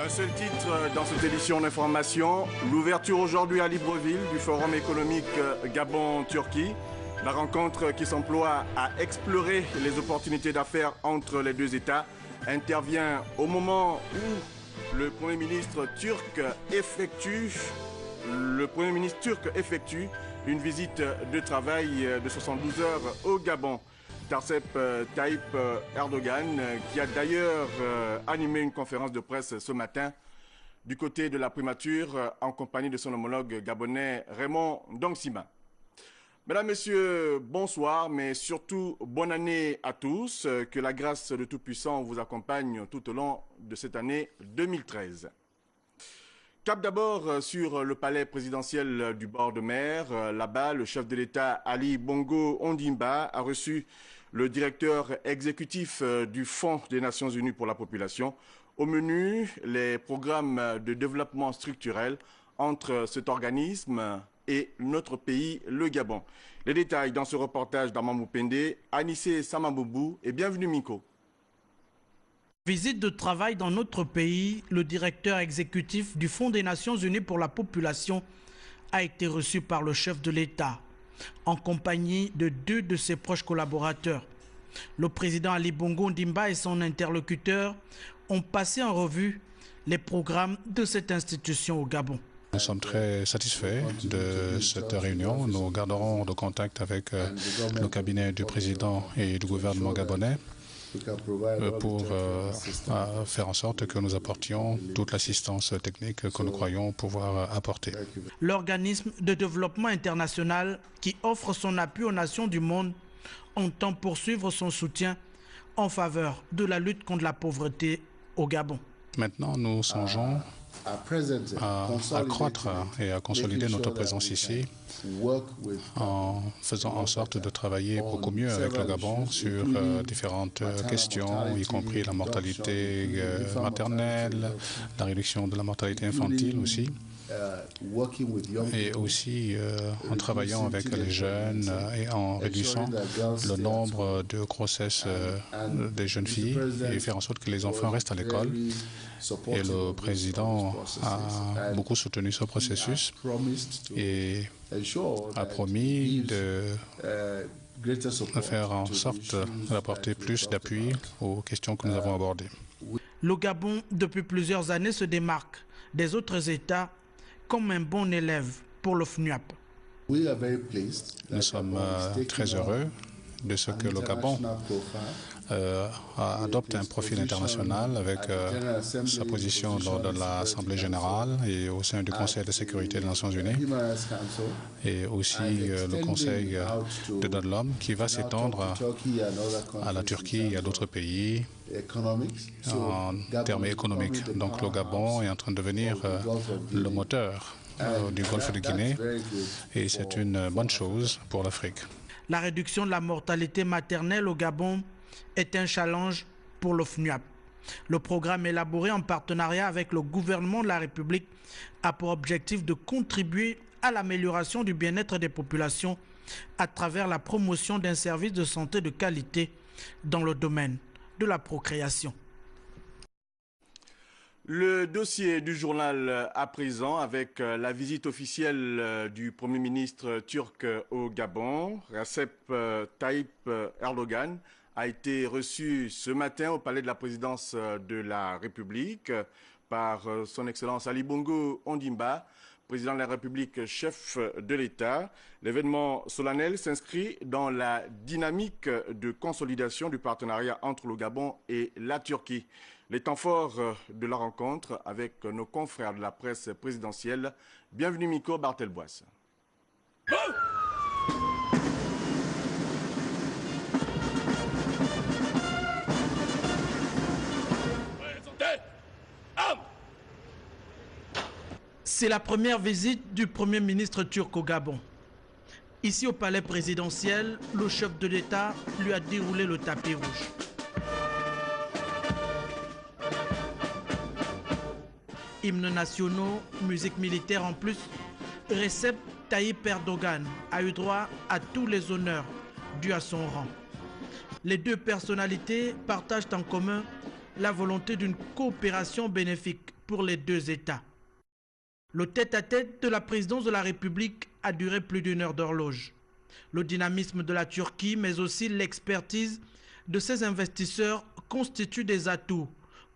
Un seul titre dans cette édition d'information, l'ouverture aujourd'hui à Libreville du Forum économique Gabon-Turquie. La rencontre qui s'emploie à explorer les opportunités d'affaires entre les deux États intervient au moment où le Premier ministre turc effectue une visite de travail de 72 heures au Gabon. Recep Tayyip Erdogan, qui a d'ailleurs animé une conférence de presse ce matin du côté de la primature en compagnie de son homologue gabonais Raymond Dongsima. Mesdames, Messieurs, bonsoir, mais surtout bonne année à tous. Que la grâce de Tout-Puissant vous accompagne tout au long de cette année 2013. Cap d'abord sur le palais présidentiel du bord de mer. Là-bas, le chef de l'État Ali Bongo Ondimba a reçu le directeur exécutif du Fonds des Nations Unies pour la population. Au menu, les programmes de développement structurel entre cet organisme et notre pays, le Gabon. Les détails dans ce reportage d'Amamou Pende, Anissé Samaboubou et bienvenue Miko. Visite de travail dans notre pays, le directeur exécutif du Fonds des Nations Unies pour la population a été reçu par le chef de l'État, en compagnie de 2 de ses proches collaborateurs. Le président Ali Bongo Ondimba et son interlocuteur ont passé en revue les programmes de cette institution au Gabon. Nous sommes très satisfaits de cette réunion. Nous garderons le contact avec le cabinet du président et du gouvernement gabonais pour faire en sorte que nous apportions toute l'assistance technique que nous croyons pouvoir apporter. L'organisme de développement international qui offre son appui aux nations du monde entend poursuivre son soutien en faveur de la lutte contre la pauvreté au Gabon. Maintenant, nous songeons à accroître et à consolider notre présence ici en faisant en sorte de travailler beaucoup mieux avec le Gabon sur différentes questions, y compris la mortalité maternelle, la réduction de la mortalité infantile aussi. Et aussi en travaillant avec les jeunes et en réduisant le nombre de grossesses des jeunes filles et faire en sorte que les enfants restent à l'école. Et le président a beaucoup soutenu ce processus et a promis de faire en sorte d'apporter plus d'appui aux questions que nous avons abordées. Le Gabon, depuis plusieurs années, se démarque des autres États comme un bon élève pour le FNUAP. Nous sommes très heureux de ce que le Gabon adopte un profil international avec sa position lors de l'Assemblée générale et au sein du Conseil de sécurité des Nations unies et aussi le Conseil des droits de l'homme qui va s'étendre à la Turquie et à d'autres pays en termes économiques. Donc le Gabon est en train de devenir le moteur du Golfe de Guinée et c'est une bonne chose pour l'Afrique. La réduction de la mortalité maternelle au Gabon est un challenge pour le FNUAP. Le programme élaboré en partenariat avec le gouvernement de la République a pour objectif de contribuer à l'amélioration du bien-être des populations à travers la promotion d'un service de santé de qualité dans le domaine de la procréation. Le dossier du journal à présent avec la visite officielle du Premier ministre turc au Gabon. Recep Tayyip Erdogan a été reçu ce matin au palais de la présidence de la République par son Excellence Ali Bongo Ondimba, président de la République, chef de l'État. L'événement solennel s'inscrit dans la dynamique de consolidation du partenariat entre le Gabon et la Turquie. Les temps forts de la rencontre avec nos confrères de la presse présidentielle. Bienvenue Miko Barthelbois. C'est la première visite du Premier ministre turc au Gabon. Ici au palais présidentiel, le chef de l'État lui a déroulé le tapis rouge. Hymnes nationaux, musique militaire en plus, Recep Tayyip Erdogan a eu droit à tous les honneurs dus à son rang. Les deux personnalités partagent en commun la volonté d'une coopération bénéfique pour les deux États. Le tête-à-tête de la présidence de la République a duré plus d'1 heure d'horloge. Le dynamisme de la Turquie, mais aussi l'expertise de ses investisseurs constituent des atouts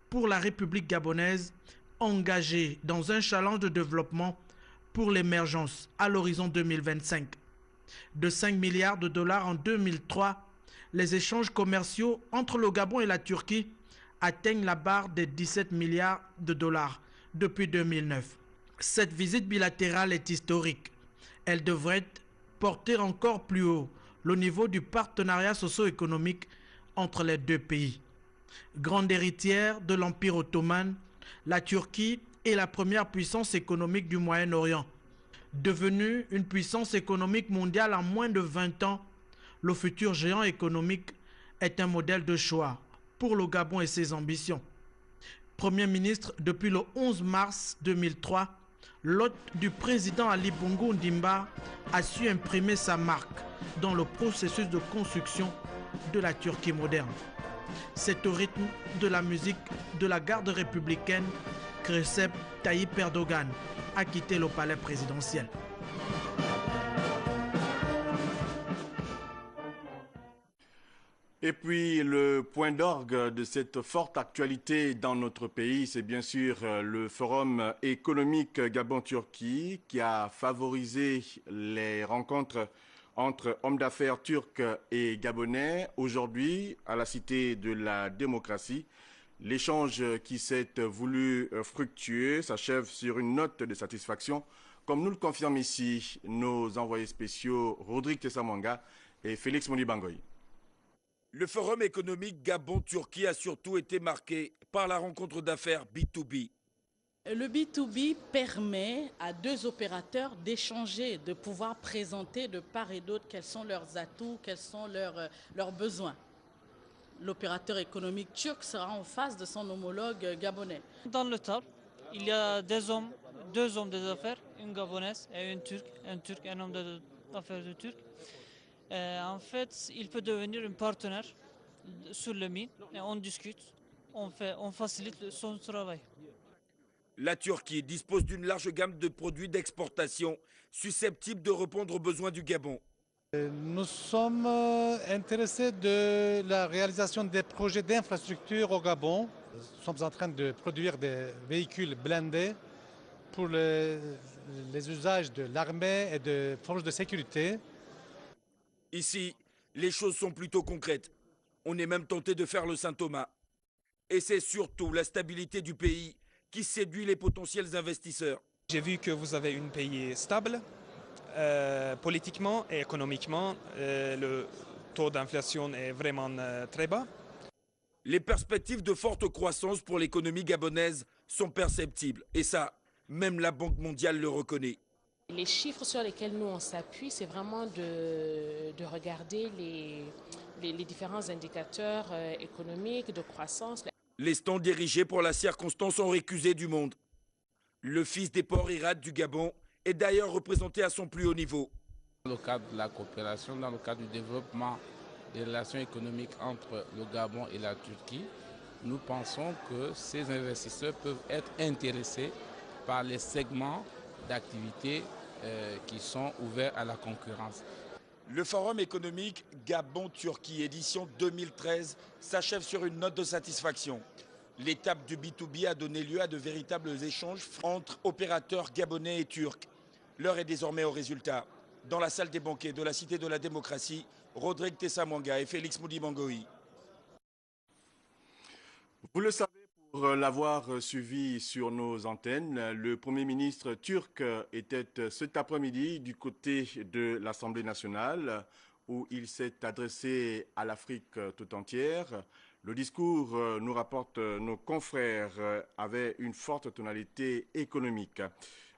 pour la République gabonaise engagée dans un challenge de développement pour l'émergence à l'horizon 2025. De 5 milliards de dollars en 2003, les échanges commerciaux entre le Gabon et la Turquie atteignent la barre des 17 milliards de dollars depuis 2009. Cette visite bilatérale est historique. Elle devrait porter encore plus haut le niveau du partenariat socio-économique entre les deux pays. Grande héritière de l'Empire ottoman, la Turquie est la première puissance économique du Moyen-Orient. Devenue une puissance économique mondiale en moins de 20 ans, le futur géant économique est un modèle de choix pour le Gabon et ses ambitions. Premier ministre depuis le 11 mars 2003, l'hôte du président Ali Bongo Ondimba a su imprimer sa marque dans le processus de construction de la Turquie moderne. C'est au rythme de la musique de la garde républicaine que Recep Tayyip Erdogan a quitté le palais présidentiel. Et puis le point d'orgue de cette forte actualité dans notre pays, c'est bien sûr le forum économique Gabon-Turquie qui a favorisé les rencontres entre hommes d'affaires turcs et gabonais. Aujourd'hui, à la Cité de la démocratie, l'échange qui s'est voulu fructueux s'achève sur une note de satisfaction, comme nous le confirment ici nos envoyés spéciaux Rodrigue Tessamanga et Félix Monibangoy. Le forum économique Gabon-Turquie a surtout été marqué par la rencontre d'affaires B2B. Le B2B permet à deux opérateurs d'échanger, de pouvoir présenter de part et d'autre quels sont leurs atouts, quels sont leurs besoins. L'opérateur économique turc sera en face de son homologue gabonais. Dans le table, il y a deux hommes des affaires, une gabonaise et une turque, un homme d'affaires de turc. En fait, il peut devenir un partenaire sur le mine et on discute, on facilite son travail. La Turquie dispose d'une large gamme de produits d'exportation susceptibles de répondre aux besoins du Gabon. Nous sommes intéressés de la réalisation des projets d'infrastructure au Gabon. Nous sommes en train de produire des véhicules blindés pour les usages de l'armée et de forces de sécurité. Ici, les choses sont plutôt concrètes. On est même tenté de faire le Saint-Thomas. Et c'est surtout la stabilité du pays qui séduit les potentiels investisseurs. J'ai vu que vous avez un pays stable, politiquement et économiquement. Le taux d'inflation est vraiment très bas. Les perspectives de forte croissance pour l'économie gabonaise sont perceptibles. Et ça, même la Banque mondiale le reconnaît. Les chiffres sur lesquels nous on s'appuie, c'est vraiment de regarder les différents indicateurs économiques de croissance. Les stands dirigés pour la circonstance sont récusés du monde. Le fils des ports Irad du Gabon est d'ailleurs représenté à son plus haut niveau. Dans le cadre de la coopération, dans le cadre du développement des relations économiques entre le Gabon et la Turquie, nous pensons que ces investisseurs peuvent être intéressés par les segments d'activité qui sont ouverts à la concurrence. Le forum économique Gabon-Turquie édition 2013 s'achève sur une note de satisfaction. L'étape du B2B a donné lieu à de véritables échanges entre opérateurs gabonais et turcs. L'heure est désormais au résultat. Dans la salle des banquets de la Cité de la démocratie, Rodrigue Tessamanga et Félix Monibangoy. Vous le savez, pour l'avoir suivi sur nos antennes, le Premier ministre turc était cet après-midi du côté de l'Assemblée nationale où il s'est adressé à l'Afrique tout entière. Le discours, nous rapportent nos confrères, avait une forte tonalité économique.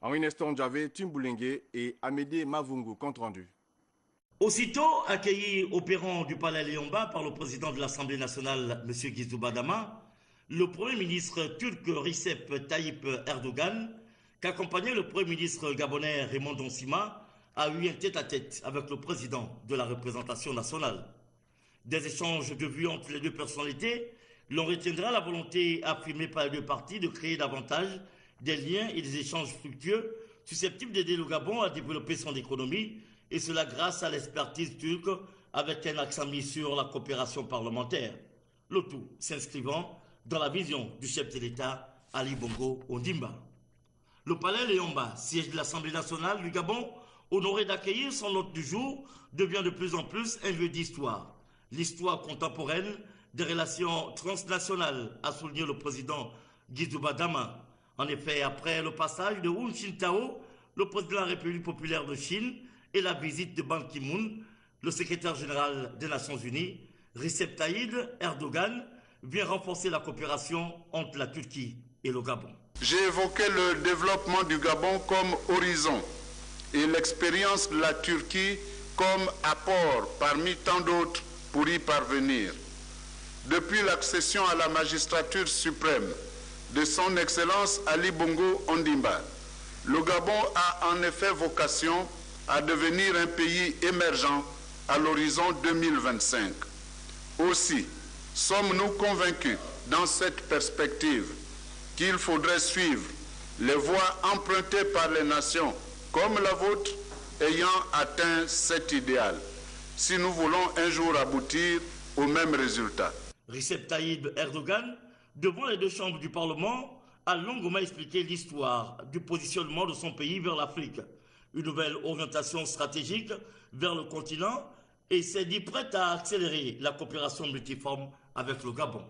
Henri Nestor Ndjavé, Timboulengue et Amédée Mavungu, compte rendu. Aussitôt accueilli au perron du Palais Léon-Bas par le président de l'Assemblée nationale, M. Guizou Badama, le Premier ministre turc Recep Tayyip Erdogan, qu'accompagnait le Premier ministre gabonais Raymond Donsima, a eu un tête-à-tête avec le président de la représentation nationale. Des échanges de vues entre les deux personnalités L'on retiendra la volonté affirmée par les deux parties de créer davantage des liens et des échanges fructueux susceptibles d'aider le Gabon à développer son économie, et cela grâce à l'expertise turque avec un accent mis sur la coopération parlementaire. Le tout s'inscrivant dans la vision du chef de l'État, Ali Bongo Ondimba. Le palais Léomba, siège de l'Assemblée nationale du Gabon, honoré d'accueillir son hôte du jour, devient de plus en plus un lieu d'histoire. L'histoire contemporaine des relations transnationales, a souligné le président Guizouba Dama. En effet, après le passage de Hu Jintao, le président de la République populaire de Chine, et la visite de Ban Ki-moon, le secrétaire général des Nations Unies, Recep Tayyip Erdogan, vient renforcer la coopération entre la Turquie et le Gabon. J'ai évoqué le développement du Gabon comme horizon et l'expérience de la Turquie comme apport parmi tant d'autres pour y parvenir. Depuis l'accession à la magistrature suprême de son Excellence Ali Bongo Ondimba, le Gabon a en effet vocation à devenir un pays émergent à l'horizon 2025. Aussi, sommes-nous convaincus dans cette perspective qu'il faudrait suivre les voies empruntées par les nations comme la vôtre ayant atteint cet idéal, si nous voulons un jour aboutir au même résultat. Recep Tayyip Erdogan, devant les deux chambres du Parlement, a longuement expliqué l'histoire du positionnement de son pays vers l'Afrique, une nouvelle orientation stratégique vers le continent, et s'est dit prête à accélérer la coopération multiforme avec le Gabon.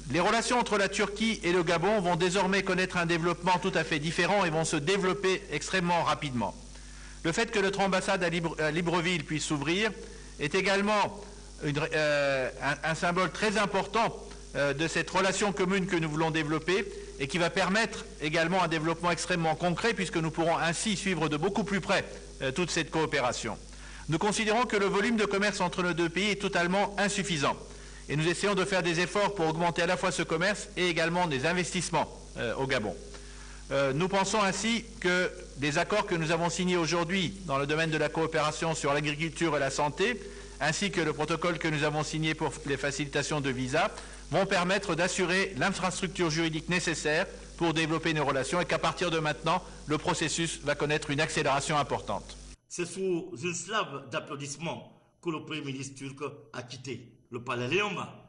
Les relations entre la Turquie et le Gabon vont désormais connaître un développement tout à fait différent et vont se développer extrêmement rapidement. Le fait que notre ambassade à Libreville puisse s'ouvrir est également un symbole très important de cette relation commune que nous voulons développer et qui va permettre également un développement extrêmement concret puisque nous pourrons ainsi suivre de beaucoup plus près toute cette coopération. Nous considérons que le volume de commerce entre nos deux pays est totalement insuffisant et nous essayons de faire des efforts pour augmenter à la fois ce commerce et également des investissements au Gabon. Nous pensons ainsi que des accords que nous avons signés aujourd'hui dans le domaine de la coopération sur l'agriculture et la santé, ainsi que le protocole que nous avons signé pour les facilitations de visa, vont permettre d'assurer l'infrastructure juridique nécessaire pour développer nos relations et qu'à partir de maintenant, le processus va connaître une accélération importante. C'est sous une slave d'applaudissements que le Premier ministre turc a quitté le palais Léomba.